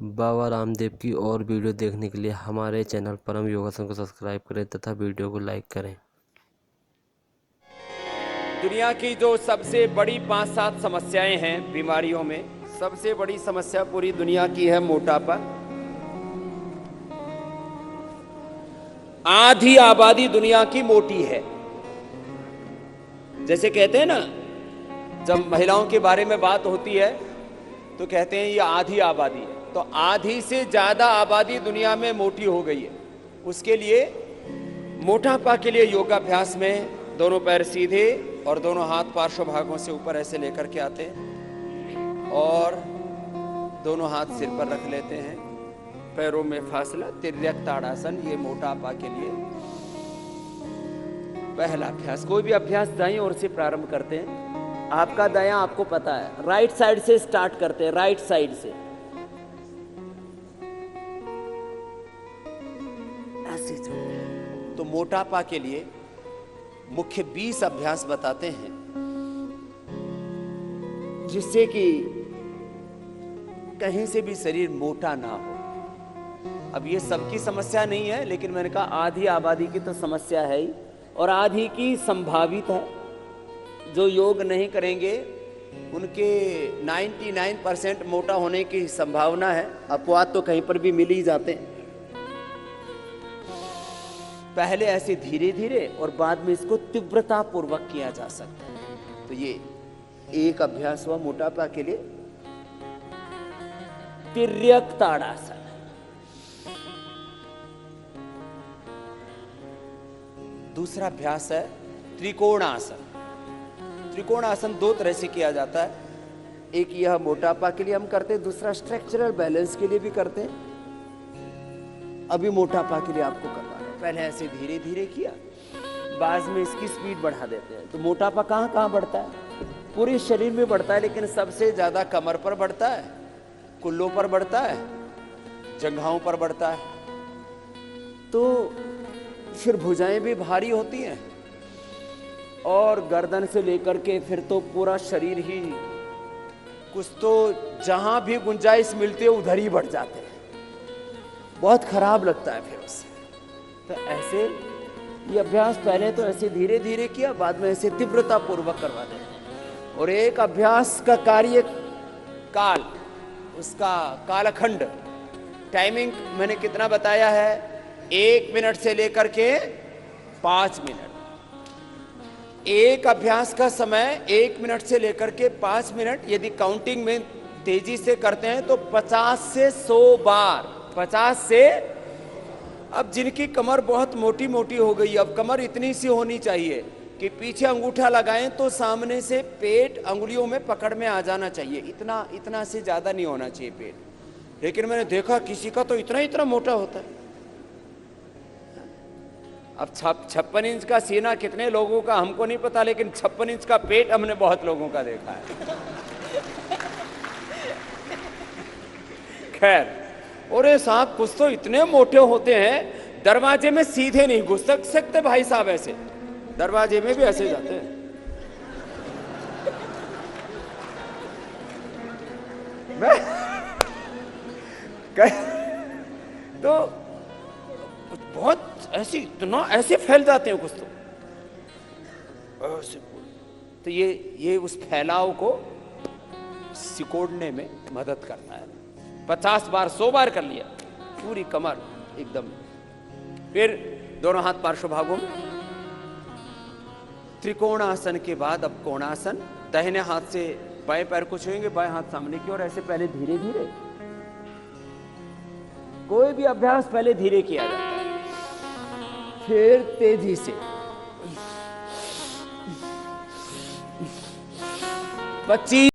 बाबा रामदेव की और वीडियो देखने के लिए हमारे चैनल परम योगासन को सब्सक्राइब करें तथा वीडियो को लाइक करें। दुनिया की जो सबसे बड़ी 5-7 समस्याएं हैं बीमारियों में, सबसे बड़ी समस्या पूरी दुनिया की है मोटापा। आधी आबादी दुनिया की मोटी है। जैसे कहते हैं ना, जब महिलाओं के बारे में बात होती है तो कहते हैं ये आधी आबादी है। तो आधी से ज्यादा आबादी दुनिया में मोटी हो गई है। उसके लिए मोटापा के लिए योगाभ्यास में दोनों पैर सीधे और दोनों हाथ पार्श्व भागों से ऊपर ऐसे लेकर के आते हैं और दोनों हाथ सिर पर रख लेते हैं, पैरों में फासला, तिर्यक ताड़ासन। ये मोटापा के लिए पहला अभ्यास। कोई भी अभ्यास दाईं ओर से प्रारंभ करते हैं। आपका दायां आपको पता है, राइट साइड से स्टार्ट करते हैं, राइट साइड से ऐसे चलते। तो मोटापा के लिए मुख्य 20 अभ्यास बताते हैं जिससे कि कहीं से भी शरीर मोटा ना हो। अब ये सबकी समस्या नहीं है, लेकिन मैंने कहा आधी आबादी की तो समस्या है ही, और आधी की संभावित है। जो योग नहीं करेंगे उनके 99% मोटा होने की संभावना है। अपवाद तो कहीं पर भी मिल ही जाते हैं। पहले ऐसे धीरे धीरे और बाद में इसको तीव्रता पूर्वक किया जा सकता है। तो ये एक अभ्यास हुआ मोटापा के लिए, तिर्यक ताड़ासन। दूसरा अभ्यास है त्रिकोणासन। त्रिकोणासन 2 तरह से किया जाता है। एक यह मोटापा के लिए हम करते हैं, दूसरा स्ट्रक्चरल बैलेंस के लिए भी करते हैं। अभी मोटापा के लिए आपको करना है। पहले ऐसे धीरे धीरे किया, बाद में इसकी स्पीड बढ़ा देते हैं। तो मोटापा कहाँ कहाँ बढ़ता है? पूरे शरीर में बढ़ता है, लेकिन सबसे ज्यादा कमर पर बढ़ता है, कुल्लों पर बढ़ता है, जंघाओं पर बढ़ता है। तो फिर भुजाएं भी भारी होती हैं और गर्दन से लेकर के फिर तो पूरा शरीर ही, कुछ तो जहां भी गुंजाइश मिलती है उधर ही बढ़ जाते हैं। बहुत खराब लगता है फिर उससे। तो ऐसे ये अभ्यास पहले तो ऐसे धीरे धीरे किया, बाद में ऐसे तीव्रता पूर्वक करवा देते। और एक अभ्यास का कार्य काल, उसका कालखंड, टाइमिंग मैंने कितना बताया है? 1 मिनट से लेकर के 5 मिनट। एक अभ्यास का समय 1 मिनट से लेकर के 5 मिनट। यदि काउंटिंग में तेजी से करते हैं तो 50 से 100 बार। 50 से, अब जिनकी कमर बहुत मोटी मोटी हो गई, अब कमर इतनी सी होनी चाहिए कि पीछे अंगूठा लगाएं तो सामने से पेट अंगुलियों में पकड़ में आ जाना चाहिए। इतना से ज्यादा नहीं होना चाहिए पेट। लेकिन मैंने देखा किसी का तो इतना मोटा होता है। अब 56 इंच का सीना कितने लोगों का हमको नहीं पता, लेकिन 56 इंच का पेट हमने बहुत लोगों का देखा है। खैर, और ये साहब कुछ तो इतने मोटे होते हैं, दरवाजे में सीधे नहीं घुस सकते भाई साहब, ऐसे दरवाजे में भी ऐसे जाते हैं। तो बहुत ऐसे, इतना ऐसे फैल जाते हैं कुछ तो ऐसे। तो ये उस फैलाव को सिकोड़ने में मदद करता है। 50 बार 100 बार कर लिया, पूरी कमर एकदम। फिर दोनों हाथ पार्श्व भागों में। त्रिकोणासन के बाद अब कोणासन। दाहिने हाथ से बाएं पैर को छुएंगे, बाएं हाथ सामने की ओर, ऐसे पहले धीरे धीरे। कोई भी अभ्यास पहले धीरे किया जाता है, फिर तेजी से। 25